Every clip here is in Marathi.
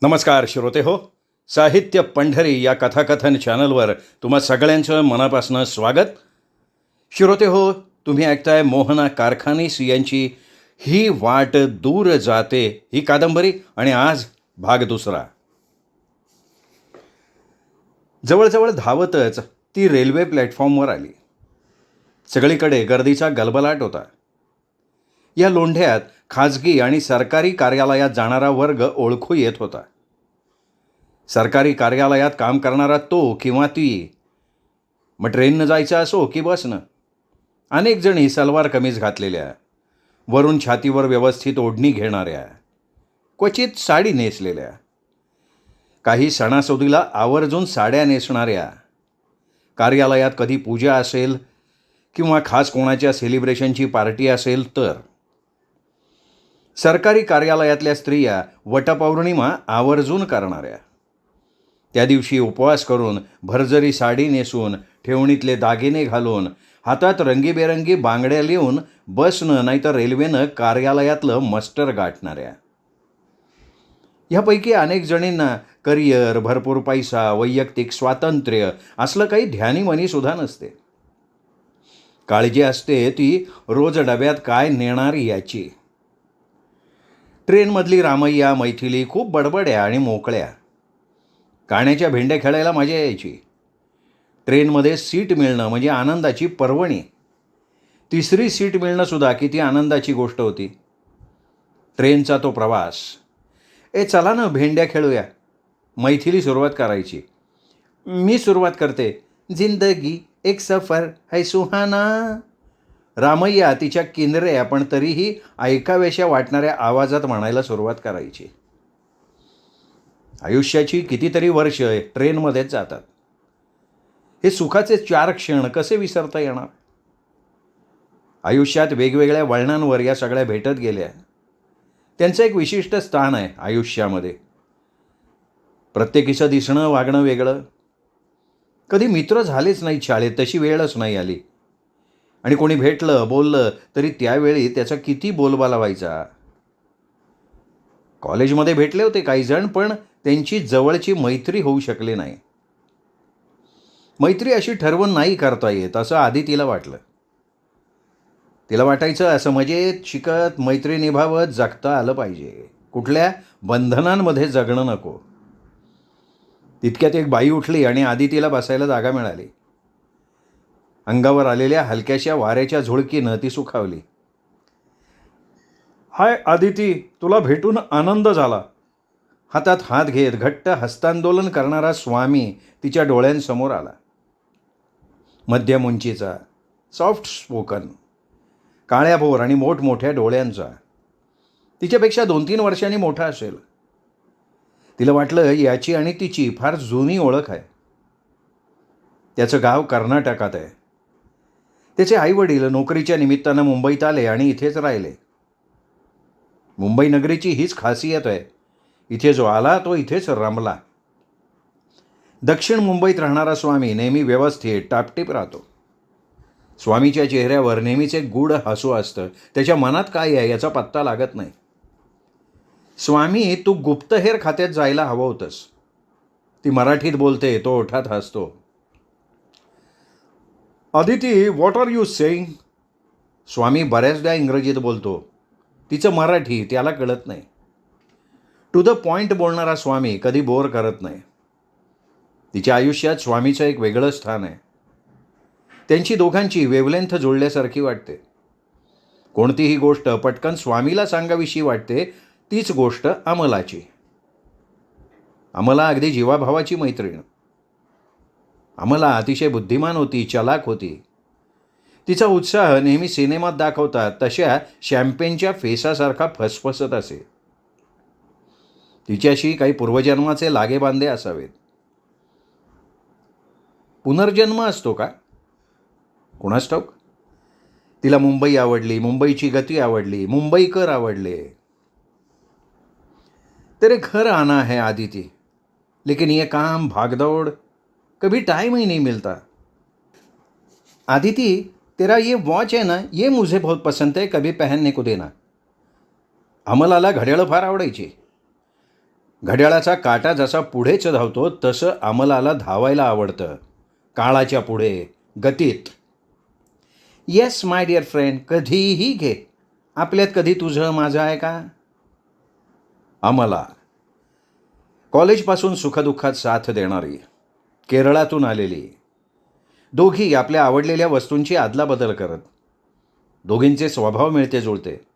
नमस्कार श्रोते हो. साहित्य पंढरी या कथाकथन चॅनलवर तुम्हा सगळ्यांचं मनापासून स्वागत. श्रोते हो, तुम्ही ऐकताय मोहना कारखानीस यांची ही वाट दूर जाते ही कादंबरी आणि आज भाग दुसरा. जवळजवळ धावतच ती रेल्वे प्लॅटफॉर्मवर आली. सगळीकडे गर्दीचा गलबलाट होता. या लोंढ्यात खाजगी आणि सरकारी कार्यालयात जाणारा वर्ग ओळखू येत होता. सरकारी कार्यालयात काम करणारा तो किंवा ती, मग ट्रेननं जायचं असो की बसनं. अनेक जणी सलवार कमीज घातलेल्या, वरून छातीवर व्यवस्थित ओढणी घेणाऱ्या, क्वचित साडी नेसलेल्या, काही सणासुदीला आवर्जून साड्या नेसणाऱ्या, कार्यालयात कधी पूजा असेल किंवा खास कोणाच्या सेलिब्रेशनची पार्टी असेल तर. सरकारी कार्यालयातल्या स्त्रिया वटपौर्णिमा आवर्जून करणाऱ्या, त्या दिवशी उपवास करून भरजरी साडी नेसून ठेवणीतले दागिने घालून हातात रंगीबेरंगी बांगड्या लिहून बसनं नाहीतर रेल्वेनं कार्यालयातलं मस्टर गाठणाऱ्या. ह्यापैकी अनेक जणींना करिअर, भरपूर पैसा, वैयक्तिक स्वातंत्र्य असलं काही ध्यानीमनीसुद्धा नसते. काळजी असते ती रोज डब्यात काय नेणार याची. ट्रेनमधली रामय्या मैथिली खूप बडबड्या आणि मोकळ्या. गाण्याच्या भेंड्या खेळायला मजा यायची. ट्रेनमध्ये सीट मिळणं म्हणजे आनंदाची पर्वणी. तिसरी सीट मिळणंसुद्धा किती आनंदाची गोष्ट होती. ट्रेनचा तो प्रवास. चला ना भेंड्या खेळूया, मैथिली सुरुवात करायची. मी सुरुवात करते. जिंदगी एक सफर है सुहाना. रामय्या तिच्या किनऱ्या पण तरीही ऐकाव्याशा वाटणाऱ्या आवाजात म्हणायला सुरुवात करायची. आयुष्याची कितीतरी वर्ष ट्रेनमध्येच जातात. हे सुखाचे 4 क्षण कसे विसरता येणार. आयुष्यात वेगवेगळ्या वळणांवर या सगळ्या भेटत गेल्या. त्यांचं एक विशिष्ट स्थान आहे आयुष्यामध्ये. प्रत्येकीचं दिसणं वागणं वेगळं. कधी मित्र झालेच नाहीत शाळेत, तशी वेळच नाही आली. आणि कोणी भेटलं बोललं तरी त्यावेळी त्याचा किती बोलबाला व्हायचा. कॉलेजमध्ये भेटले होते काही जण, पण त्यांची जवळची मैत्री होऊ शकली नाही. मैत्री अशी ठरवून नाही करता येत असं आधी तिला वाटलं. तिला वाटायचं असं मजेत शिकत मैत्री निभावत जगता आलं पाहिजे, कुठल्या बंधनांमध्ये जगणं नको. तितक्यात एक बाई उठली आणि आधी तिला बसायला जागा मिळाली. अंगावर आलेल्या हलक्याशा वाऱ्याच्या झुळकीनं ती सुखावली. हाय आदिती, तुला भेटून आनंद झाला. हातात हात घेत घट्ट हस्तांदोलन करणारा स्वामी तिच्या डोळ्यांसमोर आला. मध्यम उंचीचा, सॉफ्ट स्पोकन, काळ्याभोर आणि मोठमोठ्या डोळ्यांचा. तिच्यापेक्षा 2-3 वर्षांनी मोठा असेल. तिला वाटलं याची आणि तिची फार जुनी ओळख आहे. त्याचं गाव कर्नाटकात आहे. त्याचे आईवडील नोकरीच्या निमित्तानं मुंबईत आले आणि इथेच राहिले. मुंबई नगरीची हीच खासियत आहे. इथे जो आला तो इथेच रमला. दक्षिण मुंबईत राहणारा स्वामी नेहमी व्यवस्थित टापटीप राहतो. स्वामीच्या चेहऱ्यावर नेहमीच एक गूढ हसू असतं. त्याच्या मनात काय आहे याचा पत्ता लागत नाही. स्वामी, तू गुप्तहेर खात्यात जायला हवं होतंस. ती मराठीत बोलते, तो ओठात हसतो. Aditi, what are you saying. Swami बऱ्याचदा इंग्रजीत बोलतो. तिचं मराठी त्याला कळत नाही. टू द पॉईंट बोलणारा स्वामी कधी बोर करत नाही. तिच्या आयुष्यात स्वामीचं एक वेगळं स्थान आहे. त्यांची दोघांची वेवलेंथ जुळल्यासारखी वाटते. कोणतीही गोष्ट पटकन स्वामीला सांगावीशी वाटते, तीच गोष्ट अमलाची. अमला अगदी जीवाभावाची मैत्रीण. अमला अतिशय बुद्धिमान होती, चलाक होती. तिचा उत्साह नेहमी सिनेमात दाखवतात तशा शॅम्पेनच्या फेसासारखा फसफसत असे. तिच्याशी काही पूर्वजन्माचे लागेबांधे असावेत. पुनर्जन्म असतो का कुणास ठाऊक. तिला मुंबई आवडली, मुंबईची गती आवडली, मुंबईकर आवडले. तेरे घर आना है आदिती, लेकिन ये काम भागदौड़, कभी टाइम ही नहीं मिलता. आदिती, तेरा ये वॉच है ना, ये मुझे बहुत पसंद है, कभी पहनने को देना. अमलाला घड्याळं फार आवडायची. घड्याळाचा काटा जसा पुढेच धावतो तसं अमलाला धावायला आवडतं, काळाच्या पुढे, गतीत. येस माय डिअर फ्रेंड, कधीही घे. आपल्यात कधी तुझं माझं आहे का? अमला, कॉलेजपासून सुखदुःखात साथ देणारी, केरळातून आलेली. दोघी आपल्या आवडलेल्या वस्तूंची अदलाबदल करत. दोघींचे स्वभाव मिळते जुळते.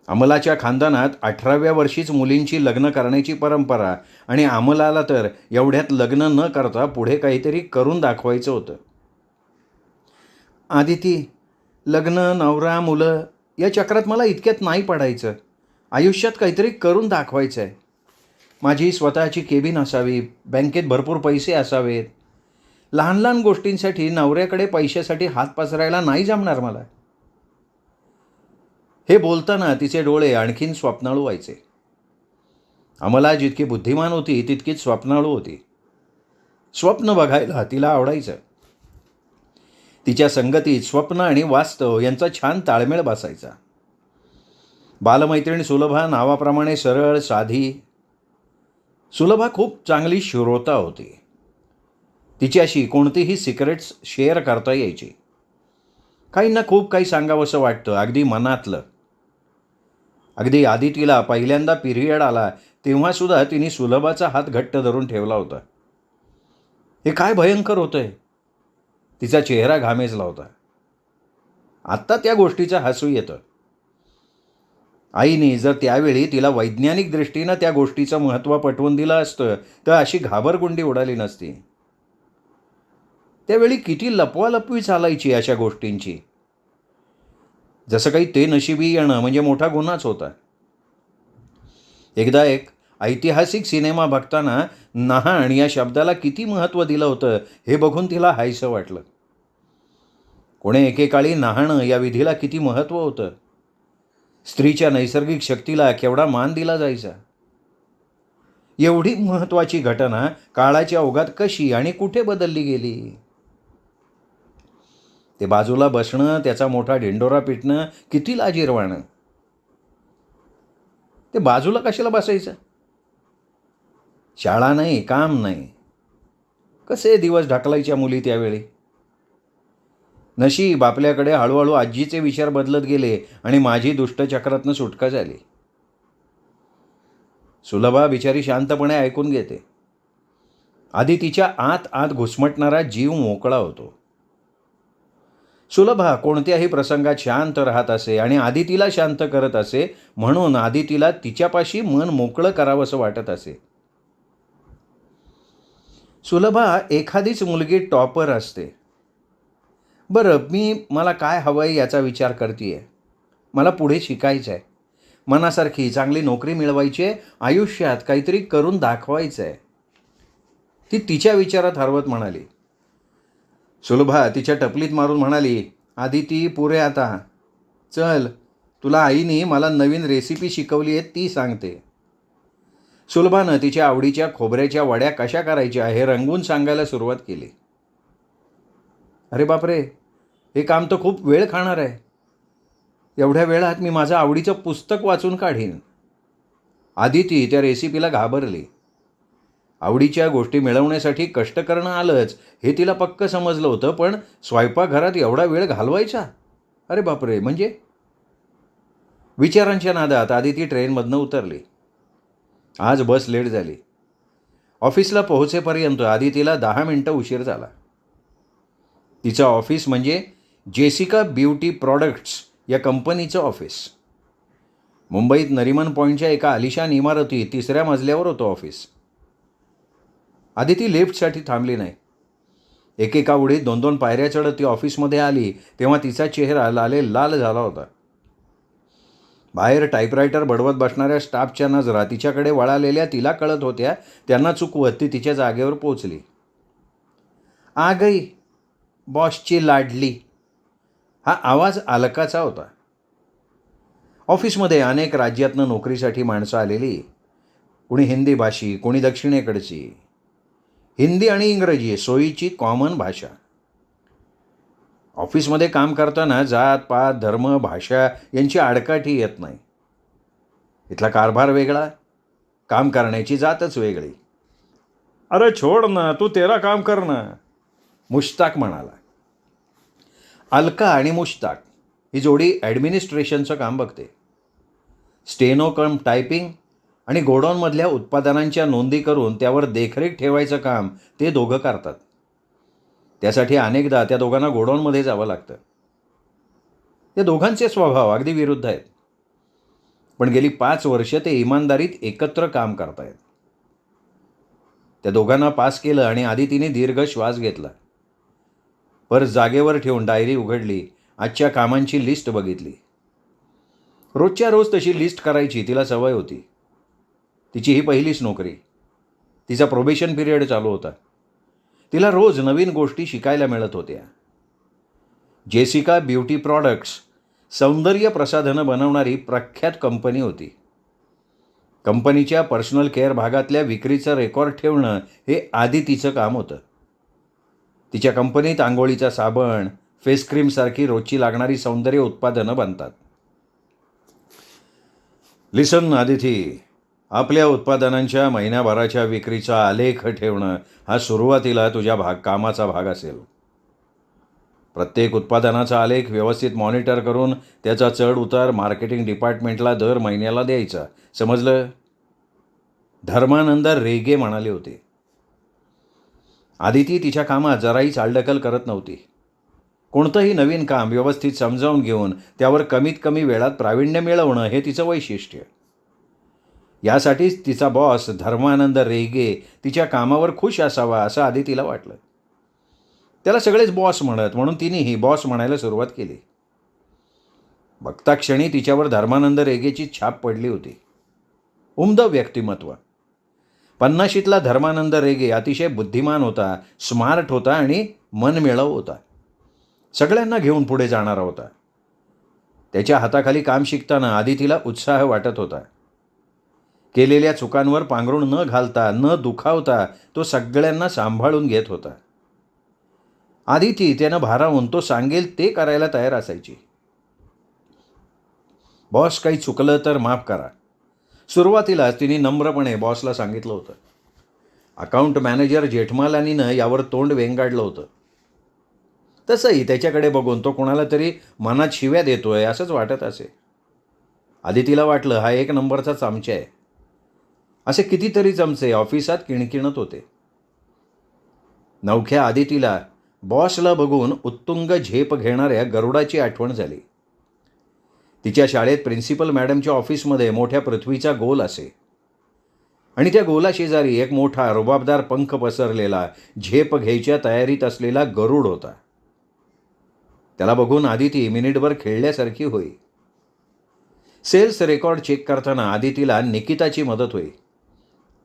अमलाच्या खानदानात 18व्या वर्षीच मुलींची लग्न करण्याची परंपरा, आणि अमलाला तर एवढ्यात लग्न न करता पुढे काहीतरी करून दाखवायचं होतं. आदिती, लग्न, नवरा, मुलं या चक्रात मला इतक्यात नाही पडायचं. आयुष्यात काहीतरी करून दाखवायचं आहे. माझी स्वतःची केबिन असावी, बँकेत भरपूर पैसे असावेत. लहान लहान गोष्टींसाठी नवऱ्याकडे पैशासाठी हात पसरायला नाही जमणार मला. हे बोलताना तिचे डोळे आणखीन स्वप्नाळू व्हायचे. अमला जितकी बुद्धिमान होती तितकीच स्वप्नाळू होती. स्वप्न बघायला तिला आवडायचं. तिच्या संगतीत स्वप्न आणि वास्तव यांचा छान ताळमेळ बसायचा. बालमैत्रीण सुलभा नावाप्रमाणे सरळ, साधी. सुलभा खूप चांगली श्रोता होती. तिच्याशी कोणतीही सिक्रेट्स शेअर करता यायची. काहींना खूप काही सांगावंसं वाटतं, अगदी मनातलं. अगदी आदितीला पहिल्यांदा पिरियड आला तेव्हासुद्धा तिने सुलभाचा हात घट्ट धरून ठेवला होता. हे काय भयंकर होतंय. तिचा चेहरा घामेजला होता. आत्ता त्या गोष्टीचं हसू येतं. आईने जर त्यावेळी तिला वैज्ञानिक दृष्टीनं त्या गोष्टीचं महत्त्व पटवून दिलं असतं तर अशी घाबरगुंडी उडाली नसती. त्यावेळी किती लपवालपवी चालायची अशा गोष्टींची. जसं काही ते नशिबी येणं म्हणजे मोठा गुन्हाच होता. एकदा एक ऐतिहासिक सिनेमा बघताना नहाण या शब्दाला किती महत्त्व दिलं होतं हे बघून तिला हायसं वाटलं. कोणे एकेकाळी नहाणं या विधीला किती महत्त्व होतं. स्त्रीच्या नैसर्गिक शक्तीला केवढा मान दिला जायचा. एवढी महत्त्वाची घटना काळाच्या ओघात कशी आणि कुठे बदलली गेली. ते बाजूला बसणं, त्याचा मोठा ढिंडोरा पिटणं किती लाजिरवाणं. ते बाजूला कशाला बसायचं. शाळा नाही, काम नाही. कसे दिवस ढकलायच्या मुली त्यावेळी. नशीब आपल्याकडे हळूहळू आजीचे विचार बदलत गेले आणि माझी दुष्टचक्रातनं सुटका झाली. सुलभा बिचारी शांतपणे ऐकून घेते. आधी तिच्या आत आत घुसमटणारा जीव मोकळा होतो. सुलभा कोणत्याही प्रसंगात शांत राहत असे आणि आदितीला शांत करत असे, म्हणून आदितीला तिच्यापाशी मन मोकळं करावंसं वाटत असे. सुलभा एखादीच मुलगी टॉपर असते. बरं, मला काय हवं आहे याचा विचार करते. मला पुढे शिकायचं आहे. मनासारखी चांगली नोकरी मिळवायची आहे. आयुष्यात काहीतरी करून दाखवायचं आहे. ती तिच्या विचारात हरवत म्हणाली. सुलभा तिच्या टपलीत मारून म्हणाली, आदिती पुरे आता. चल, तुला आईने मला नवीन रेसिपी शिकवली आहे ती सांगते. सुलभानं तिच्या आवडीच्या खोबऱ्याच्या वड्या कशा करायच्या हे रंगवून सांगायला सुरुवात केली. अरे बापरे, हे काम तर खूप वेळ खाणार आहे. एवढ्या वेळात मी माझं आवडीचं पुस्तक वाचून काढीन. आदिती त्या रेसिपीला घाबरली. आवडीच्या गोष्टी मिळवण्यासाठी कष्ट करणं आलंच हे तिला पक्क समजलं होतं, पण स्वयंपाकघरात एवढा वेळ घालवायचा. अरे बापरे, म्हणजे. विचारांच्या नादात आदिती ट्रेनमधनं उतरली. आज बस लेट झाली. ऑफिसला पोहोचेपर्यंत आदितीला 10 मिनिटं उशीर झाला. तिचं ऑफिस म्हणजे जेसिका ब्युटी प्रॉडक्ट्स या कंपनीचं ऑफिस. मुंबईत नरिमन पॉईंटच्या एका आलिशान इमारतीत 3ऱ्या मजल्यावर होतं ऑफिस. आदिती लिफ्टसाठी थांबली नाही. एकेका उडीत 2-2 पायऱ्या चढत ती ऑफिसमध्ये आली तेव्हा तिचा चेहरा लाल झाला होता. बाहेर टाईपरायटर बडवत बसणाऱ्या स्टाफच्या नजरा तिच्याकडे वळालेल्या तिला कळत होत्या. त्यांना चुकवत ती तिच्या जागेवर पोचली. आ गई बॉसची लाडली. हा आवाज अलकाचा होता. ऑफिसमध्ये अनेक राज्यातनं नोकरीसाठी माणसं आलेली. कोणी हिंदी भाषी, कोणी दक्षिणेकडची. हिंदी आणि इंग्रजी सोयीची कॉमन भाषा. ऑफिसमध्ये काम करताना जात पात, धर्म, भाषा यांची आडकाठी येत नाही. इथला कारभार वेगळा, काम करण्याची जातच वेगळी. अरे छोड ना, तू तेरा काम कर ना, मुश्ताक म्हणाला. अलका आणि मुश्ताक ही जोडी ॲडमिनिस्ट्रेशनचं काम बघते. स्टेनो कम टायपिंग आणि गोडाऊनमधल्या उत्पादनांच्या नोंदी करून त्यावर देखरेख ठेवायचं काम ते दोघं करतात. त्यासाठी अनेकदा त्या दोघांना गोडाऊनमध्ये जावं लागतं. त्या दोघांचे स्वभाव अगदी विरुद्ध आहेत, पण गेली 5 वर्ष ते इमानदारीत एकत्र काम करतायत. त्या दोघांना पास केलं आणि आदितीने दीर्घ श्वास घेतला. पर्स जागेवर ठेवून डायरी उघडली, आजच्या कामांची लिस्ट बघितली. रोजच्या रोज तशी लिस्ट करायची तिला सवय होती. तिची ही पहिलीच नोकरी. तिचा प्रोबेशन पिरियड चालू होता. तिला रोज नवीन गोष्टी शिकायला मिळत होत्या. जेसिका ब्युटी प्रॉडक्ट्स सौंदर्य प्रसाधनं बनवणारी प्रख्यात कंपनी होती. कंपनीच्या पर्सनल केअर भागातल्या विक्रीचं रेकॉर्ड ठेवणं हे आदितीचं काम होतं. तिच्या कंपनीत आंघोळीचा साबण, फेस क्रीमसारखी रोजची लागणारी सौंदर्य उत्पादनं बनतात. लिसन आदिती, आपल्या उत्पादनांच्या महिन्याभराच्या विक्रीचा आलेख ठेवणं हा सुरुवातीला तुझ्या कामाचा भाग असेल. प्रत्येक उत्पादनाचा आलेख व्यवस्थित मॉनिटर करून त्याचा चढ उतार मार्केटिंग डिपार्टमेंटला दर महिन्याला द्यायचा. समजलं? धर्मानंद रेगे म्हणाले होते. आदिती तिच्या कामात जराही चालढकल करत नव्हती. कोणतंही नवीन काम व्यवस्थित समजावून घेऊन त्यावर कमीत कमी वेळात प्रावीण्य मिळवणं हे तिचं वैशिष्ट्य. यासाठीच तिचा बॉस धर्मानंद रेगे तिच्या कामावर खुश असावा असं आदितीला वाटलं. त्याला सगळेच बॉस म्हणत, म्हणून तिनेही बॉस म्हणायला सुरुवात केली. बघता क्षणी तिच्यावर धर्मानंद रेगेची छाप पडली होती. उमद व्यक्तिमत्व. 50शीतला धर्मानंद रेगे अतिशय बुद्धिमान होता, स्मार्ट होता आणि मनमिळाऊ होता. सगळ्यांना घेऊन पुढे जाणारा होता. त्याच्या हाताखाली काम शिकताना आदितीला उत्साह वाटत होता. केलेल्या चुकांवर पांघरूण न घालता, न दुखावता तो सगळ्यांना सांभाळून घेत होता. आदिती त्यानं भारावून तो सांगेल ते करायला तयार असायची. बॉस काही चुकलं तर माफ करा, सुरुवातीलाच तिने नम्रपणे बॉसला सांगितलं होतं. अकाउंट मॅनेजर जेठमालानीनं यावर तोंड वेंगाडलं होतं. तसंही त्याच्याकडे बघून तो कोणाला तरी मनात शिव्या देतोय असंच वाटत असे. आदितीला वाटलं हा 1 नंबरचा चमचा आहे. असे कितीतरी चमचे ऑफिसात किणकिणत होते. नवख्या आदितीला बॉसला बघून उत्तुंग झेप घेणाऱ्या गरुडाची आठवण झाली. तिच्या शाळेत प्रिन्सिपल मॅडमच्या ऑफिसमध्ये मोठ्या पृथ्वीचा गोल असे आणि त्या गोलाशेजारी एक मोठा रुबाबदार पंख पसरलेला, झेप घ्यायच्या तयारीत असलेला गरुड होता. त्याला बघून आदिती मिनिटभर खेळल्यासारखी होई. सेल्स रेकॉर्ड चेक करताना आदितीला निकिताची मदत होई.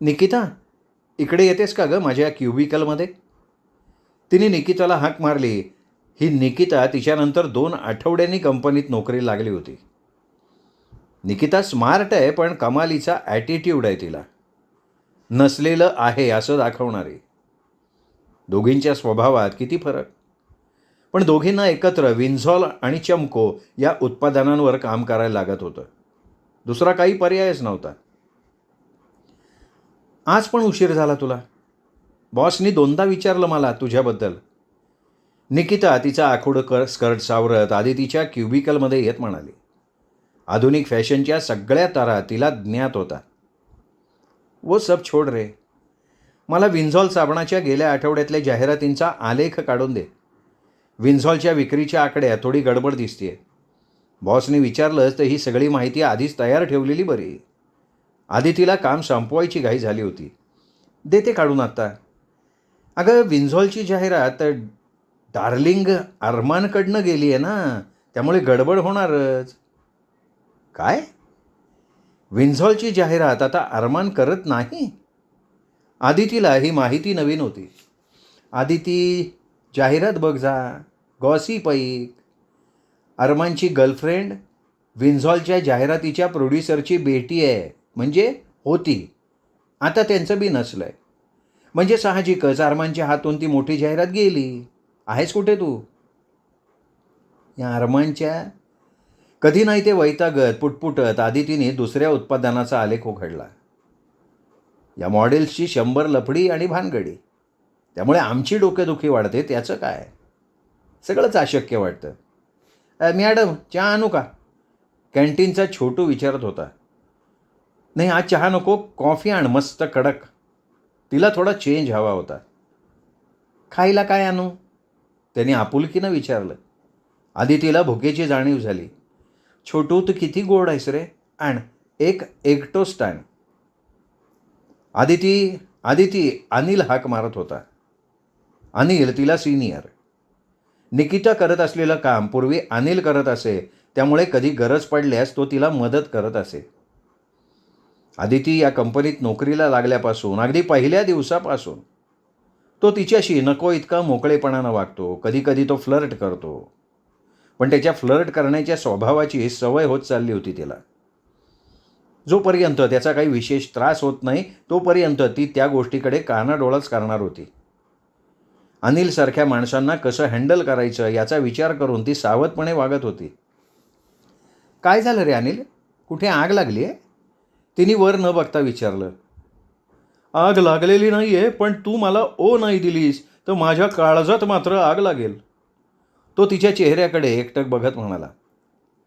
निकिता, इकडे येतेस का गं माझ्या क्युबिकलमध्ये? तिने निकिताला हाक मारली. ही निकिता तिच्यानंतर 2 आठवड्यांनी कंपनीत नोकरी लागली होती. निकिता स्मार्ट आहे, पण कमालीचा ॲटिट्यूड आहे तिला. नसलेलं आहे असं दाखवणारी. दोघींच्या स्वभावात किती फरक. पण दोघींना एकत्र विन्झॉल आणि चमको या उत्पादनांवर काम करायला लागत होतं. दुसरा काही पर्यायच नव्हता. आज पण उशीर झाला तुला. बॉसनी 2दा विचारलं मला तुझ्याबद्दल. निकिता तिचा आखूड स्कर्ट सावरत आदितीच्या क्युबिकलमध्ये येत म्हणाली. आधुनिक फॅशनच्या सगळ्या तारा तिला ज्ञात होता. वो सब छोड रे. मला विन्झॉल साबणाच्या गेल्या आठवड्यातल्या जाहिरातींचा आलेख काढून दे. विन्झॉलच्या विक्रीच्या आकड्यात थोडी गडबड दिसतेय. बॉसने विचारलंच तर ही सगळी माहिती आधीच तयार ठेवलेली बरी. आदितीला काम संपवायची घाई झाली होती. देते काढून आत्ता. अगं, विन्झॉलची जाहिरात डार्लिंग अरमानकडनं गेली आहे ना, त्यामुळे गडबड होणारच. काय? विन्झॉलची जाहिरात आता अरमान करत नाही? आदितीला ही माहिती नवीन होती. आदिती, जाहिरात बघ जा. गॉसिप ऐक. अरमानची गर्लफ्रेंड विन्झॉलच्या जाहिरातीच्या प्रोड्युसरची बेटी आहे. म्हणजे होती. आता त्यांचं बी नसलं आहे. म्हणजे साहजिकच अरमानच्या हातून ती मोठी जाहिरात गेली. आहेस कुठे तू? या अरमानच्या कधी नाही ते वैतागत पुटपुटत आदितीने दुसऱ्या उत्पादनाचा आलेख उघडला. या मॉडेल्सची 100 लफडी आणि भानगडी. त्यामुळे आमची डोकेदुखी वाढते, त्याचं काय? सगळंच अशक्य वाटतं. मॅडम चहा आणू का?" कॅन्टीनचा छोटू विचारत होता. "नाही, आज चहा नको, कॉफी आण मस्त कडक." तिला थोडा चेंज हवा होता. "खायला काय आणू?" त्याने आपुलकीनं विचारलं. आदितीला भुकेची जाणीव झाली. "छोटू, तू किती गोड आहेस रे. आण, एक एग टोस्ट आण." "आदिती, आदिती," अनिल हाक मारत होता. अनिल तिला सिनियर. निकिता करत असलेलं काम पूर्वी अनिल करत असे, त्यामुळे कधी गरज पडल्यास तो तिला मदत करत असे. आदिती या कंपनीत नोकरीला लागल्यापासून, अगदी पहिल्या दिवसापासून तो तिच्याशी नको इतका मोकळेपणानं वागतो. कधी कधी तो फ्लर्ट करतो. पण त्याच्या फ्लर्ट करण्याच्या स्वभावाची सवय होत चालली होती तिला. जोपर्यंत त्याचा काही विशेष त्रास होत नाही, तोपर्यंत ती त्या गोष्टीकडे कानाडोळाच करणार होती. अनिलसारख्या माणसांना कसं हँडल करायचं याचा विचार करून ती सावधपणे वागत होती. "काय झालं रे अनिल? कुठे आग लागली आहे?" तिने वर न बघता विचारलं. "आग लागलेली नाही आहे, पण तू मला ओ नाही दिलीस तर माझ्या काळजात मात्र आग लागेल." तो तिच्या चेहऱ्याकडे एकटक बघत म्हणाला.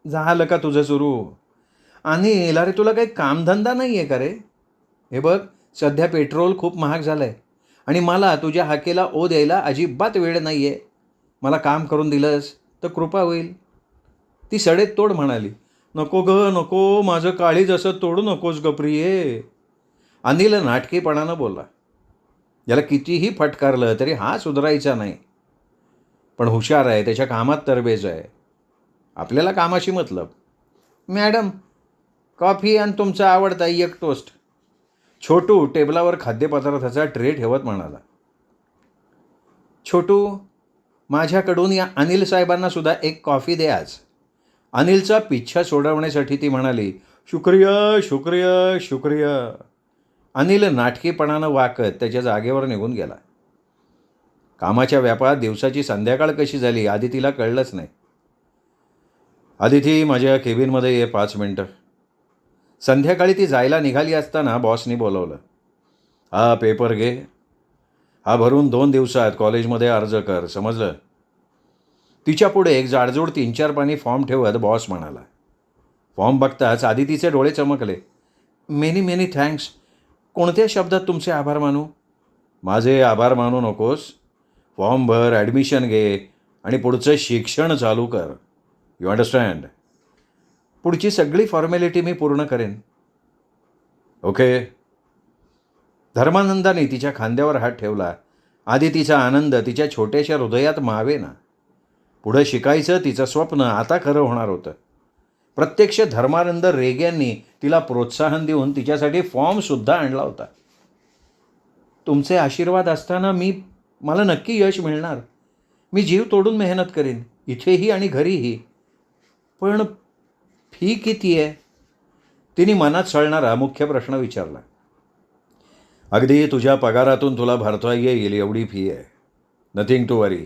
"झालं का तुझं सुरू?" "अनिल, अरे तुला काही कामधंदा नाही आहे का रे? हे बघ, सध्या पेट्रोल खूप महाग झालं आहे आणि मला तुझ्या हाकेला ओ द्यायला अजिबात वेळ नाही आहे. मला काम करून दिलंस तर कृपा होईल." ती सडेतोड म्हणाली. "नको गं नको, माझं काळीज असं तोडू नकोस ग प्रिये." अनिल नाटकीपणानं बोलला. याला कितीही फटकारलं तरी हा सुधारायचा नाही. पण हुशार आहे, त्याच्या कामात तरबेज आहे. आपल्याला कामाशी मतलब. "मॅडम, कॉफी आणि तुमचा आवडता एक टोस्ट." छोटू टेबलावर खाद्यपदार्थाचा ट्रे ठेवत म्हणाला. "छोटू, माझ्याकडून या अनिल साहेबांना सुद्धा एक कॉफी दे आज." अनिलचा पिच्छा सोडवण्यासाठी ती म्हणाली. "शुक्रिया शुक्रिया शुक्रिया." अनिल नाटकीपणानं वाकत त्याच्या जागेवर निघून गेला. कामाच्या व्यापात दिवसाची संध्याकाळ कशी झाली आदितीला कळलंच नाही. "आदिती, माझ्या केबिनमध्ये ये 5 मिनटं." संध्याकाळी ती जायला निघाली असताना बॉसनी बोलवलं. "हा पेपर घे. हा भरून 2 दिवसात कॉलेजमध्ये अर्ज कर, समजलं?" तिच्या पुढे एक जाडजूड 3-4 पानी फॉर्म ठेवत बॉस म्हणाला. फॉर्म बघताच आदितीचे डोळे चमकले. "Many many thanks. कोणत्या शब्दात तुमचे आभार मानू?" "माझे आभार मानू नकोस. फॉर्म भर, ॲडमिशन घे आणि पुढचं शिक्षण चालू कर. You understand?" "पुढची सगळी फॉर्मॅलिटी मी पूर्ण करेन." "ओके." धर्मानंदाने तिच्या खांद्यावर हात ठेवला. आदितीचा आनंद तिच्या छोट्याशा हृदयात मावेना. पुढं शिकायचं तिचं स्वप्न आता खरं होणार होतं. प्रत्यक्ष धर्मानंद रेग्यांनी तिला प्रोत्साहन देऊन तिच्यासाठी फॉर्मसुद्धा आणला होता. "तुमचे आशीर्वाद असताना मला नक्की यश मिळणार. मी जीव तोडून मेहनत करेन, इथेही आणि घरीही. पण फी किती आहे?" तिने मनात सळणारा मुख्य प्रश्न विचारला. "अगदी तुझ्या पगारातून तुला भरता येईल एवढी फी आहे. नथिंग टू वरी.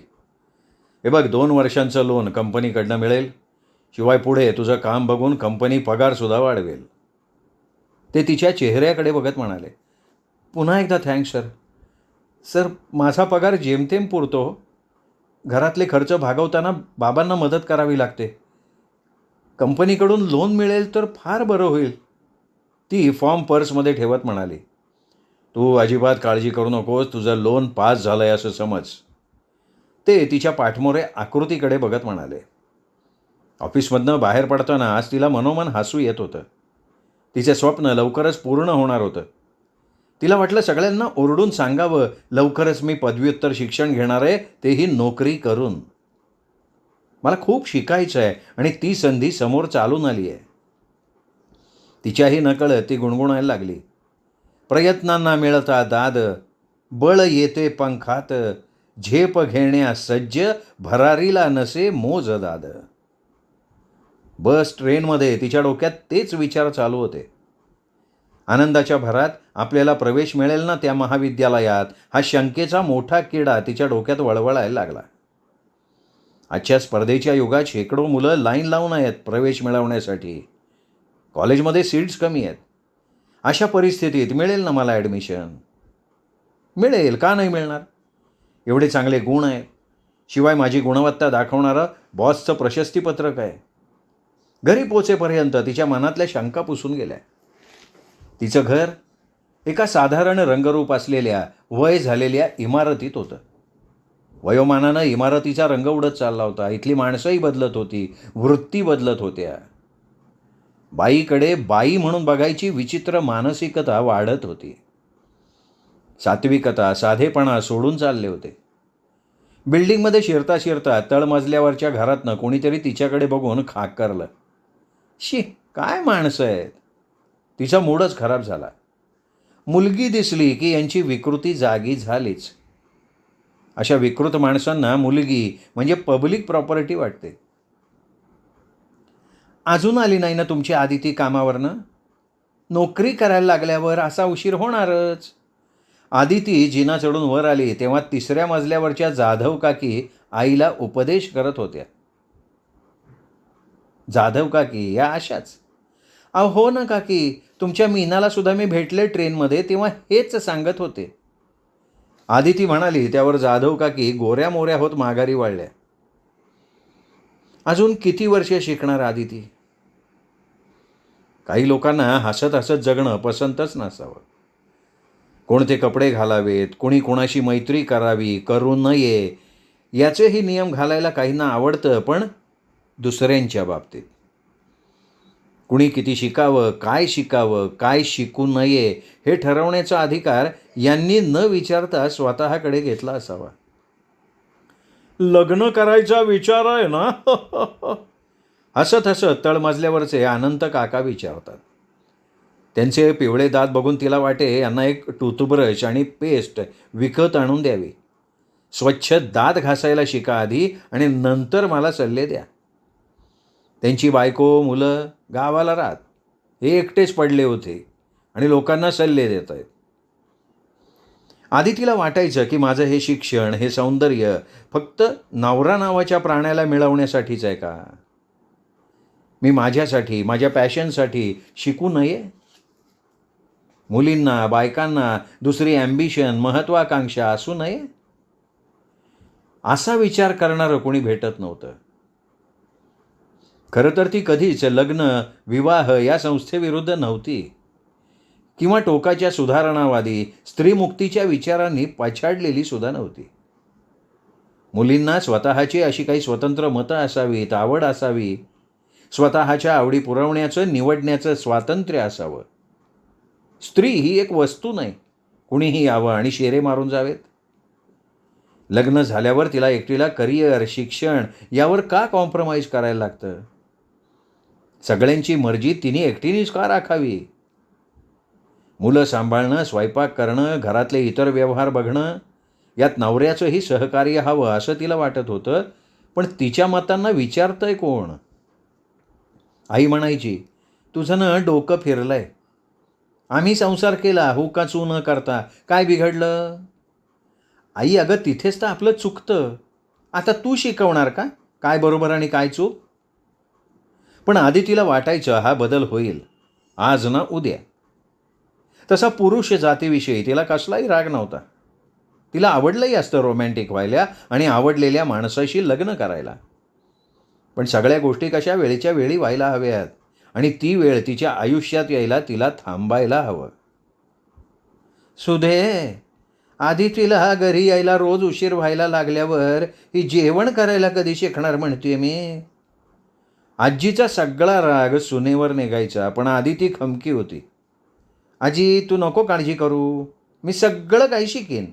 हे बघ, 2 वर्षांचं लोन कंपनीकडनं मिळेल. शिवाय पुढे तुझं काम बघून कंपनी पगारसुद्धा वाढवेल." ते तिच्या चेहऱ्याकडे बघत म्हणाले. "पुन्हा एकदा थँक्स सर. सर, माझा पगार जेमतेम पुरतो. घरातले खर्च भागवताना बाबांना मदत करावी लागते. कंपनीकडून लोन मिळेल तर फार बरं होईल." ती फॉर्म पर्समध्ये ठेवत म्हणाली. "तू अजिबात काळजी करू नकोस. तुझं लोन पास झालं आहे असं समज." ते तिच्या पाठमोरे आकृतीकडे बघत म्हणाले. ऑफिसमधनं बाहेर पडताना आज तिला मनोमन हसू येत होतं. तिचे स्वप्न लवकरच पूर्ण होणार होतं. तिला वाटलं सगळ्यांना ओरडून सांगावं, लवकरच मी पदव्युत्तर शिक्षण घेणार आहे, तेही नोकरी करून. मला खूप शिकायचं आहे आणि ती संधी समोर चालून आली आहे. तिच्याही नकळत ती गुणगुणायला लागली. "प्रयत्नांना मिळता दाद, बळ येते पंखात, झेप घेण्या सज्ज, भरारीला नसे मोज दाद." बस, ट्रेनमध्ये तिच्या डोक्यात तेच विचार चालू होते. आनंदाच्या भरात आपल्याला प्रवेश मिळेल ना त्या महाविद्यालयात, हा शंकेचा मोठा किडा तिच्या डोक्यात वळवळायला लागला. आजच्या स्पर्धेच्या युगात शेकडो मुलं लाईन लावून आहेत प्रवेश मिळवण्यासाठी. कॉलेजमध्ये सीट्स कमी आहेत. अशा परिस्थितीत मिळेल ना मला ॲडमिशन? मिळेल, का नाही मिळणार? एवढे चांगले गुण आहेत. शिवाय माझी गुणवत्ता दाखवणारं बॉसचं प्रशस्तीपत्रक आहे. घरी पोचेपर्यंत तिच्या मनातल्या शंका पुसून गेल्या. तिचं घर एका साधारण रंगरूप असलेल्या वय झालेल्या इमारतीत होतं. वयोमानानं इमारतीचा रंग उडत चालला होता. इथली माणसंही बदलत होती, वृत्ती बदलत होत्या. बाईकडे बाई म्हणून बघायची विचित्र मानसिकता वाढत होती. सात्विकता, साधेपणा सोडून चालले होते. बिल्डिंगमध्ये शिरता शिरता तळमजल्यावरच्या घरातनं कोणीतरी तिच्याकडे बघून खाकरलं. शी, काय माणसं आहेत. तिचा मूडच खराब झाला. मुलगी दिसली की यांची विकृती जागी झालीच. अशा विकृत माणसांना मुलगी म्हणजे पब्लिक प्रॉपर्टी वाटते. अजून आली नाही ना तुमची आदिती कामावरनं? नोकरी करायला लागल्यावर असा उशीर होणारच. आदिती जिना चढून वर आली तेव्हा 3ऱ्या मजल्यावरच्या जाधव काकी आईला उपदेश करत होत्या. जाधव काकी या अशाच. अहो हो ना काकी, तुमच्या मीनाला सुद्धा मी भेटले ट्रेनमध्ये, तेव्हा हेच सांगत होते. आदिती म्हणाली. त्यावर जाधव काकी गोऱ्या मोऱ्या होत माघारी वळल्या. अजून किती वर्षे शिकणार आदिती? काही लोकांना हसत हसत जगणं पसंतच नसावं. कोणते कपडे घालावेत, कोणी कोणाशी मैत्री करावी, करू नये, याचेही नियम घालायला काहींना आवडतं, पण दुसऱ्यांच्या बाबतीत. कुणी किती शिकावं, काय शिकू नये हे ठरवण्याचा अधिकार यांनी न विचारता स्वतःकडे घेतला असावा. लग्न करायचा विचार आहे ना? हसत हसत तळमजल्यावरचे अनंत काका विचारतात. त्यांचे पिवळे दात बघून तिला वाटे यांना एक टूथब्रश आणि पेस्ट विकत आणून द्यावी. स्वच्छ दात घासायला शिका आधी आणि नंतर मला सल्ले द्या. त्यांची बायको, मुलं गावाला राहत. हे एकटेच पडले होते आणि लोकांना सल्ले देत आहेत. आधी तिला वाटायचं की माझं हे शिक्षण, हे सौंदर्य फक्त नवरा नावाच्या प्राण्याला मिळवण्यासाठीच आहे का? मी माझ्यासाठी, माझ्या पॅशनसाठी शिकू नये? मुलींना, बायकांना दुसरी ॲम्बिशन, महत्त्वाकांक्षा असू नये? असा विचार करणारं कोणी भेटत नव्हतं. खरं तर ती कधीच लग्न, विवाह या संस्थेविरुद्ध नव्हती किंवा टोकाच्या सुधारणावादी, स्त्रीमुक्तीच्या विचारांनी पछाडलेली सुद्धा नव्हती. मुलींना स्वतःची अशी काही स्वतंत्र मतं असावीत, आवड असावी, स्वतःच्या आवडी पुरवण्याचं, निवडण्याचं स्वातंत्र्य असावं. स्त्री ही एक वस्तू नाही, कुणीही यावं आणि शेरे मारून जावेत. लग्न झाल्यावर तिला एकटीला करिअर, शिक्षण यावर का कॉम्प्रोमाइज करायला लागतं? सगळ्यांची मर्जी तिने एकटीनेच का राखावी? मुलं सांभाळणं, स्वयंपाक करणं, घरातले इतर व्यवहार बघणं, यात नवऱ्याचंही सहकार्य हवं असं तिला वाटत होतं. पण तिच्या मतांना विचारतंय कोण? आई म्हणायची, तुझं ना डोकं फिरलंय. आम्ही संसार केला हो का चू न करता, काय बिघडलं? आई, अगं तिथेच तर आपलं चुकतं. आता तू शिकवणार का काय बरोबर आणि काय चूक? पण आधी तिला वाटायचं हा बदल होईल, आज ना उद्या. तसा पुरुष जातीविषयी तिला कसलाही राग नव्हता. तिला आवडलंही असतं रोमॅन्टिक व्हायला आणि आवडलेल्या माणसाशी लग्न करायला. पण सगळ्या गोष्टी कशा वेळेच्या वेळी व्हायला हव्यात आणि ती वेळ तिच्या आयुष्यात यायला तिला थांबायला हवं. सुधे, आधी तिला घरी यायला रोज उशीर व्हायला लागल्यावर ही जेवण करायला कधी शिकणार म्हणते मी. आजीचा सगळा राग सुनेवर निघायचा, पण आधी ती खमकी होती. आजी, तू नको काळजी करू, मी सगळं काही शिकेन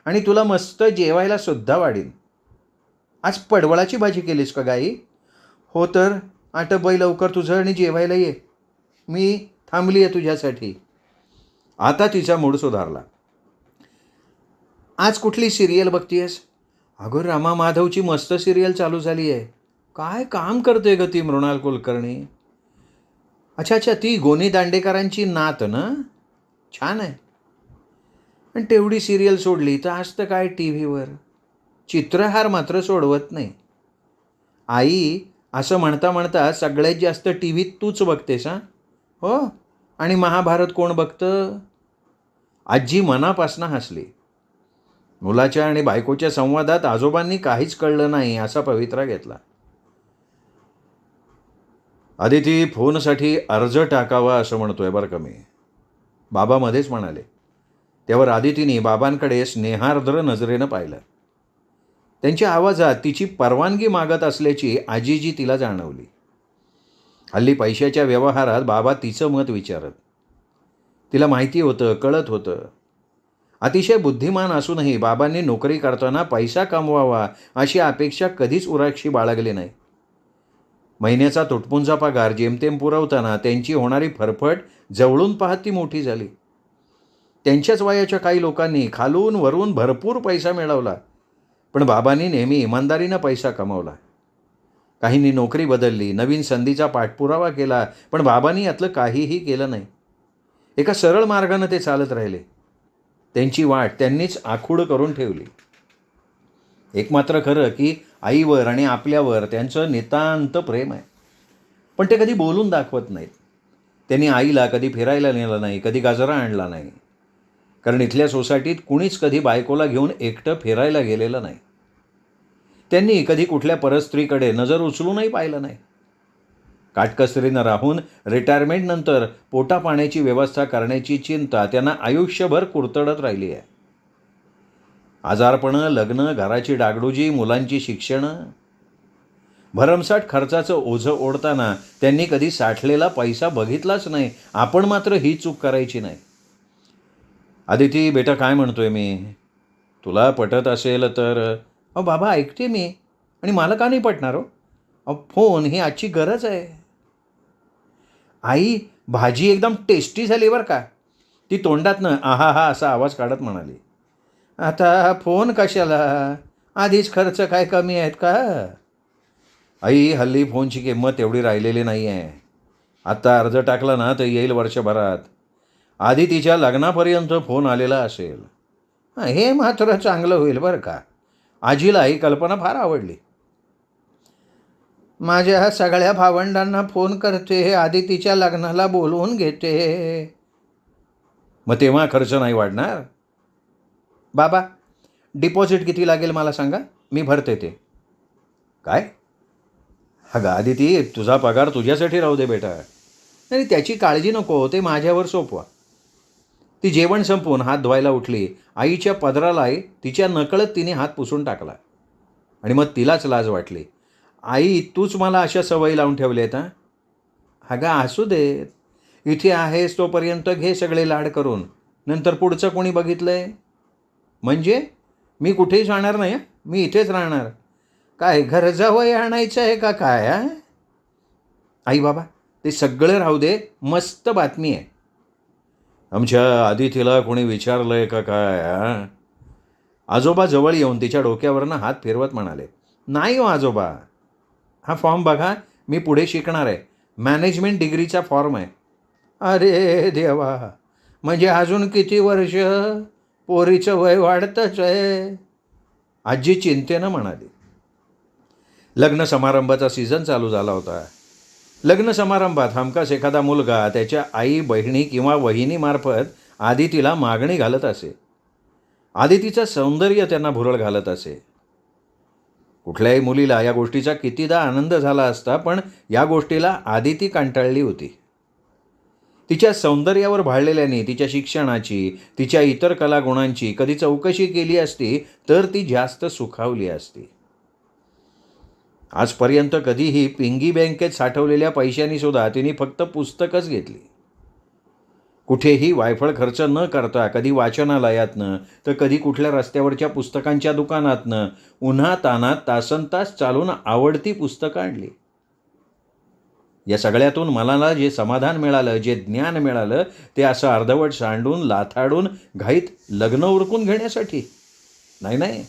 आणि तुला मस्त जेवायला सुद्धा वाढीन. आज पडवळाची भाजी केलीस का गाई? हो तर आटप बाई लवकर तुझं आणि जेवायला ये, मी थांबली आहे तुझ्यासाठी. आता तिचा मूड सुधारला. आज कुठली सिरियल बघतीयस? अगं रमा माधवची मस्त सिरियल चालू झाली आहे. काय काम करते ग ती मृणाल कुलकर्णी. अच्छा अच्छा, ती गोनी दांडेकरांची नात ना? छान आहे. आणि तेवढी सिरियल सोडली तर असतं काय टी व्हीवर? चित्रहार मात्र सोडवत नाही. आई, असं म्हणता म्हणता सगळ्यात जास्त टी व्ही तूच बघतेस हां? हो, आणि महाभारत कोण बघतं? आजी मनापासनं हसली. मुलाच्या आणि बायकोच्या संवादात आजोबांनी काहीच कळलं नाही असा पवित्रा घेतला. आदिती फोनसाठी अर्ज टाकावा असं म्हणतोय बरं का मी, बाबा मध्येच म्हणाले. त्यावर आदितीने बाबांकडे स्नेहार्द्र नजरेनं पाहिलं. त्यांच्या आवाजात तिची परवानगी मागत असल्याची आजीजी तिला जाणवली. हल्ली पैशाच्या व्यवहारात बाबा तिचं मत विचारत. तिला माहिती होतं, कळत होतं. अतिशय बुद्धिमान असूनही बाबांनी नोकरी करताना पैसा कमवावा अशी अपेक्षा कधीच उराक्षी बाळगली नाही. महिन्याचा तुटपुंजा पगार जेमतेम पुरवताना त्यांची होणारी फरफट जवळून पाहत ती मोठी झाली. त्यांच्याच वयाच्या काही लोकांनी खालून वरून भरपूर पैसा मिळवला, पण बाबांनी नेहमी इमानदारीनं पैसा कमवला. काहींनी नोकरी बदलली, नवीन संधीचा पाठपुरावा केला, पण बाबांनी यातलं काहीही केलं नाही. एका सरळ मार्गानं ते चालत राहिले. त्यांची वाट त्यांनीच आखूड करून ठेवली. एक मात्र खरं की आईवर आणि आपल्यावर त्यांचं नितांत प्रेम आहे, पण ते कधी बोलून दाखवत नाहीत. त्यांनी आईला कधी फिरायला नेलं नाही, कधी गाजरा आणला नाही, कारण इथल्या सोसायटीत कुणीच कधी बायकोला घेऊन एकटं फिरायला गेलेलं नाही. त्यांनी कधी कुठल्या परस्त्रीकडे नजर उचलूनही पाहिलं नाही. काटकसरीनं राहून रिटायरमेंटनंतर पोटापाण्याची व्यवस्था करण्याची चिंता त्यांना आयुष्यभर कुरतडत राहिली आहे. आजारपणं, लग्न, घराची डागडुजी, मुलांची शिक्षणं, भरमसाठ खर्चाचं ओझं ओढताना त्यांनी कधी साठलेला पैसा बघितलाच नाही. आपण मात्र ही चूक करायची नाही. आदिती बेटा, काय म्हणतोय मी, तुला पटत असेल तर. अहो बाबा, ऐकते मी, आणि मला का नाही पटणार हो? अहो फोन ही आजची गरज आहे. आई, भाजी एकदम टेस्टी झाली बरं का, ती तोंडातनं आहा हा असा आवाज काढत म्हणाली. आता फोन कशाला, आधीच खर्च काय कमी आहेत का? आई, हल्ली फोनची किंमत एवढी राहिलेली नाही आहे. आत्ता अर्ज टाकला ना तर येईल वर्षभरात. आधी तिच्या लग्नापर्यंत फोन आलेला असेल. हे मात्र चांगलं होईल बरं का. आजीला ही कल्पना फार आवडली. माझ्या सगळ्या भावंडांना फोन करते, आधी तिच्या लग्नाला बोलवून घेते. मग तेव्हा खर्च नाही वाढणार? बाबा, डिपॉझिट किती लागेल मला सांगा, मी भरते ते. काय? अगं आदिती, तुझा पगार तुझ्यासाठी राहू दे बेटा. नाही, त्याची काळजी नको, ते माझ्यावर सोपवा. ती जेवण संपवून हात धुवायला उठली. आईच्या पदरालाही तिच्या नकळत तिने हात पुसून टाकला, आणि मग तिलाच लाज वाटली. आई, तूच मला अशा सवयी लावून ठेवल्यात हा? अगं असू देत, इथे आहेस तोपर्यंत घे सगळे लाड करून, नंतर पुढचं कोणी बघितलंय? म्हणजे मी कुठेही जाणार नाही, मी इथेच राहणार. काय घर जावई आणायचं आहे का काय? आई बाबा, ते सगळं राहू दे, मस्त बातमी आहे. आमच्या आदितीला कोणी विचारलंय का काय? आजोबा जवळ येऊन तिच्या डोक्यावरनं हात फिरवत म्हणाले. नाही हो आजोबा, हा फॉर्म बघा, मी पुढे शिकणार आहे, मॅनेजमेंट डिग्रीचा फॉर्म आहे. अरे देवा, म्हणजे अजून किती वर्ष? पोरीचं वय वाढतच आहे, आजी चिंतेनं म्हणाली. लग्न समारंभाचा सीझन चालू झाला होता. लग्न समारंभात हमखास एखादा मुलगा त्याच्या आई, बहिणी किंवा वहिनीमार्फत आदितीला मागणी घालत असे. आदितीचं सौंदर्य त्यांना भुरळ घालत असे. कुठल्याही मुलीला या गोष्टीचा कितीदा आनंद झाला असता, पण या गोष्टीला आदिती कंटाळली होती. तिच्या सौंदर्यावर भाळलेल्याने तिच्या शिक्षणाची, तिच्या इतर कलागुणांची कधी चौकशी केली असती तर ती जास्त सुखावली असती. आजपर्यंत कधीही पिंगी बँकेत साठवलेल्या पैशांनी सुद्धा तिने फक्त पुस्तकच घेतली. कुठेही वायफळ खर्च न करता, कधी वाचनालयातनं तर कधी कुठल्या रस्त्यावरच्या पुस्तकांच्या दुकानातनं उन्हातानात तासनतास चालून आवडती पुस्तकं आणली. या सगळ्यातून मनाला जे समाधान मिळालं, जे ज्ञान मिळालं, ते असं अर्धवट सांडून लाथाडून घाईत लग्न उरकून घेण्यासाठी नाही. नाही,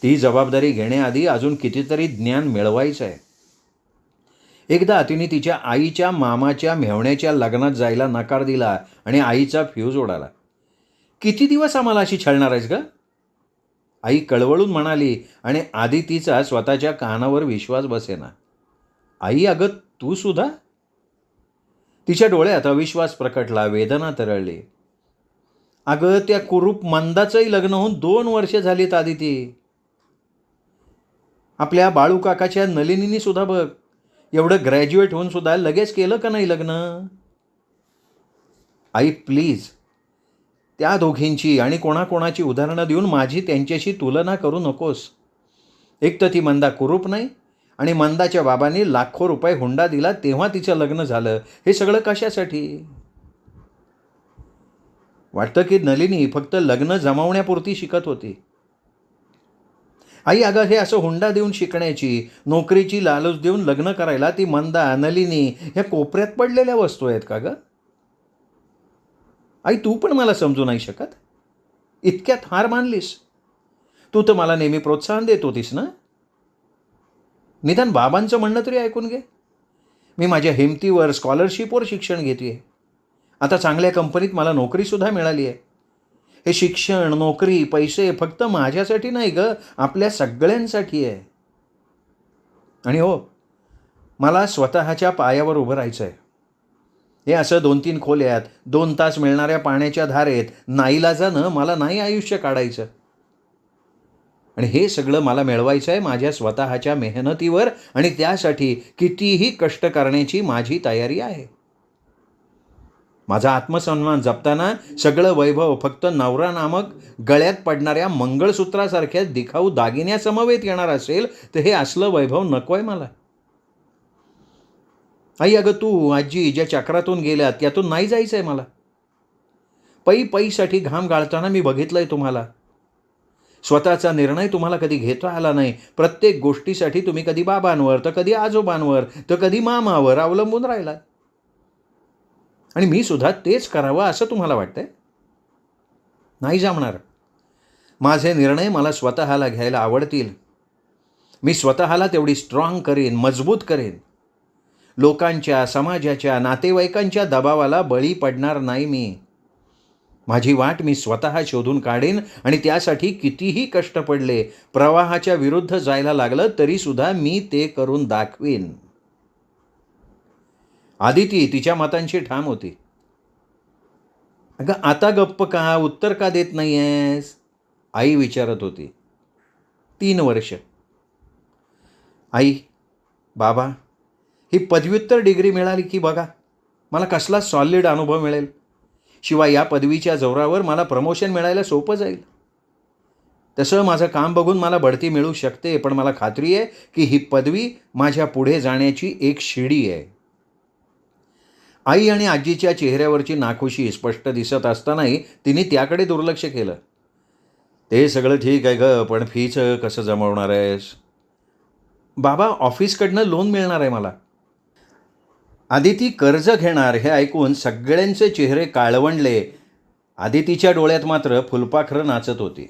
ती जबाबदारी घेण्याआधी अजून कितीतरी ज्ञान मिळवायचं आहे. एकदा तिने तिच्या आईच्या मामाच्या मेव्हण्याच्या लग्नात जायला नकार दिला आणि आईचा फ्यूज उडाला. किती दिवस आम्हाला अशी छळणार आहेस गं? आई कळवळून म्हणाली, आणि आदितीचा स्वतःच्या कानावर विश्वास बसेना. आई, अगं तू सुद्धा? तिच्या डोळ्यात अविश्वास प्रकटला, वेदना तरळली. अगं, त्या कुरूप मंदाचंही लग्न होऊन 2 वर्ष झालीत आदिती. आपल्या बाळूकाकाच्या नलिनीनी सुद्धा बघ, एवढं ग्रॅज्युएट होऊन सुद्धा लगेच केलं का नाही लग्न? आई प्लीज, त्या दोघींची आणि कोणाकोणाची उदाहरणं देऊन माझी त्यांच्याशी तुलना करू नकोस. एक तर ती मंदा कुरूप नाही, आणि मंदाच्या बाबांनी लाखो रुपये हुंडा दिला तेव्हा तिचं लग्न झालं. हे सगळं कशासाठी? वाटतं की नलिनी फक्त लग्न जमवण्यापुरती शिकत होती. आई, अगं, हे असं हुंडा देऊन शिकण्याची, नोकरीची लालूच देऊन लग्न करायला ती मंदा, नलिनी ह्या कोपऱ्यात पडलेल्या वस्तू आहेत का गं? आई, तू पण मला समजू नाही शकत? इतक्यात हार मानलीस? तू तर मला नेहमी प्रोत्साहन देत होतीस ना? निदान बाबांचं म्हणणं तरी ऐकून घे. मी माझ्या हिमतीवर स्कॉलरशिपवर शिक्षण घेते. आता चांगल्या कंपनीत मला नोकरीसुद्धा मिळाली आहे. हे शिक्षण, नोकरी, पैसे फक्त माझ्यासाठी नाही गं, आपल्या सगळ्यांसाठी आहे. आणि हो, मला स्वतःच्या पायावर उभं राहायचं आहे. हे असं 2-3 खोल्यात 2 तास मिळणाऱ्या पाण्याच्या धारेत नाईलाजानं मला नाही आयुष्य काढायचं. आणि हे सगळं मला मिळवायचं आहे माझ्या स्वतःच्या मेहनतीवर, आणि त्यासाठी कितीही कष्ट करण्याची माझी तयारी आहे. माझा आत्मसन्मान जपताना सगळं वैभव फक्त नवरा नामक गळ्यात पडणाऱ्या मंगळसूत्रासारख्या दिखाऊ दागिन्यासमवेत येणार असेल तर हे असलं वैभव नकोय मला. आई, अगं, तू आजी ज्या चक्रातून गेल्यात त्यातून नाही जायचं आहे मला. पैसाठी घाम गाळताना मी बघितलंय तुम्हाला. स्वतःचा निर्णय तुम्हाला कधी घेता आला नाही. प्रत्येक गोष्टीसाठी तुम्ही कधी बाबांवर, तर कधी आजोबांवर, तर कधी मामावर अवलंबून राहिलात. आणि मी सुद्धा तेच करावं असं तुम्हाला वाटतंय? नाही जमणार. माझे निर्णय मला स्वतःला घ्यायला आवडतील. मी स्वतःला तेवढी स्ट्रॉंग करेन, मजबूत करेन. लोकांच्या, समाजाच्या, नातेवाईकांच्या दबावाला बळी पडणार नाही मी. माझी वाट मी स्वतः शोधून काढेन, आणि त्यासाठी कितीही कष्ट पडले, प्रवाहाच्या विरुद्ध जायला लागलं तरीसुद्धा मी ते करून दाखवीन. आदिती तिच्या मतांशी ठाम होती. अगं, आता गप्प का? उत्तर का देत नाही आहेस? आई विचारत होती. 3 वर्ष. आई, बाबा, ही पदव्युत्तर डिग्री मिळाली की बघा, मला कसला सॉलिड अनुभव मिळेल. शिवाय या पदवीच्या जोरावर मला प्रमोशन मिळायला सोपं जाईल. तसं माझं काम बघून मला बढती मिळू शकते, पण मला खात्री आहे की ही पदवी माझ्या पुढे जाण्याची एक शिडी आहे. आई आणि आजीच्या चेहऱ्यावरची नाखुशी स्पष्ट दिसत असतानाही तिने त्याकडे दुर्लक्ष केलं. ते सगळं ठीक आहे गं, पण फीचं कसं जमवणार आहेस? बाबा, ऑफिसकडनं लोन मिळणार आहे मला. आदिती कर्ज घेणार हे ऐकून सगळ्यांचे चेहरे काळवंडले. आदितीच्या डोळ्यात मात्र फुलपाखरं नाचत होती.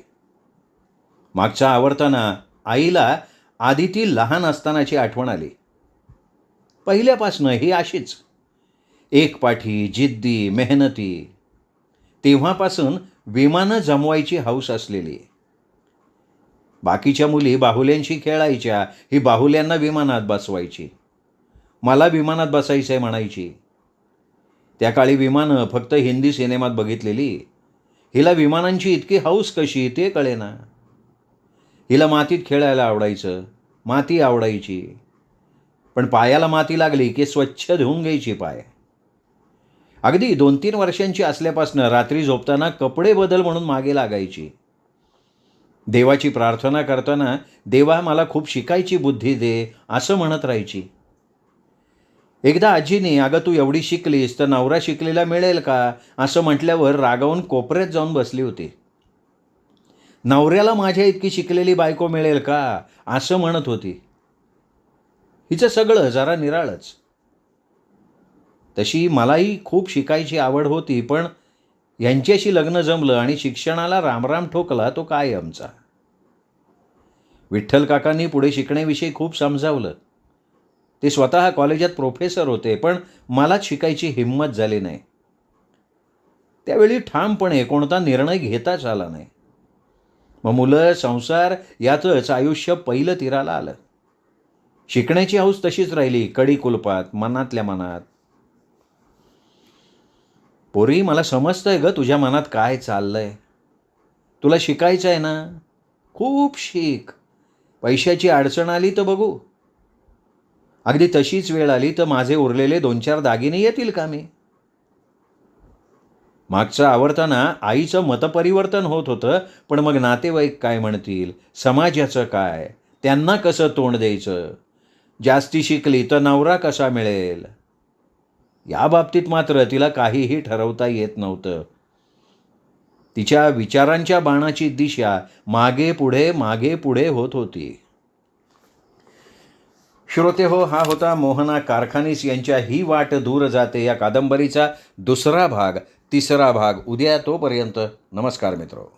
मागच्या आवर्ताना आईला आदिती लहान असतानाची आठवण आली. पहिल्यापासनं ही अशीच एकपाठी, जिद्दी, मेहनती. तेव्हापासून विमानं जमवायची हौस असलेली. बाकीच्या मुली बाहुल्यांशी खेळायच्या, ही बाहुल्यांना विमानात बसवायची. मला विमानात बसायचं आहे म्हणायची. त्या काळी विमानं फक्त हिंदी सिनेमात बघितलेली. हिला विमानांची इतकी हौस कशी ते कळेना. हिला मातीत खेळायला आवडायचं, माती आवडायची. पण पायाला माती लागली की स्वच्छ धुवून घ्यायची पाय. अगदी 2-3 वर्षांची असल्यापासून रात्री झोपताना कपडे बदल म्हणून मागे लागायची. देवाची प्रार्थना करताना, देवा मला खूप शिकायची बुद्धी दे असं म्हणत राहायची. एकदा आजीने, अगं, तू एवढी शिकलीस तर नवरा शिकलेला मिळेल का असं म्हटल्यावर रागावून कोपऱ्यात जाऊन बसली होती. नवऱ्याला माझ्या इतकी शिकलेली बायको मिळेल का असं म्हणत होती. हिचं सगळं जरा निराळच. तशी मलाही खूप शिकायची आवड होती, पण यांच्याशी लग्न जमलं आणि शिक्षणाला रामराम ठोकला तो काय आमचा. विठ्ठल काकांनी पुढे शिकण्याविषयी खूप समजावलं. ते स्वतः कॉलेजात प्रोफेसर होते, पण मलाच शिकायची हिंमत झाली नाही. त्यावेळी ठामपणे कोणता निर्णय घेताच आला नाही. मग मुलं, संसार यातच आयुष्य पहिलं तीराला आलं. शिकण्याची हौस तशीच राहिली कडी कुलपात, मनातल्या मनात. पोरी, मला समजतंय ग तुझ्या मनात काय चाललंय. तुला शिकायचं आहे ना, खूप शिक. पैशाची अडचण आली तर बघू. अगदी तशीच वेळ आली तर माझे उरलेले 2-4 दागिने येतील कामी. मागचं आवडताना आईचं मतपरिवर्तन होत होतं, पण मग नातेवाईक काय म्हणतील, समाजाचं काय, त्यांना कसं तोंड द्यायचं, जास्ती शिकली तर नवरा कसा मिळेल, या बाबतीत मात्र तिला काहीही ठरवता येत नव्हतं. तिच्या विचारांच्या बाणाची दिशा मागे पुढे होत होती. श्रोते हो, हा होता मोहना कारखानीस यांच्या ही वाट दूर जाते या कादंबरीचा दुसरा भाग, तिसरा भाग उद्या. तोपर्यंत नमस्कार मित्रो.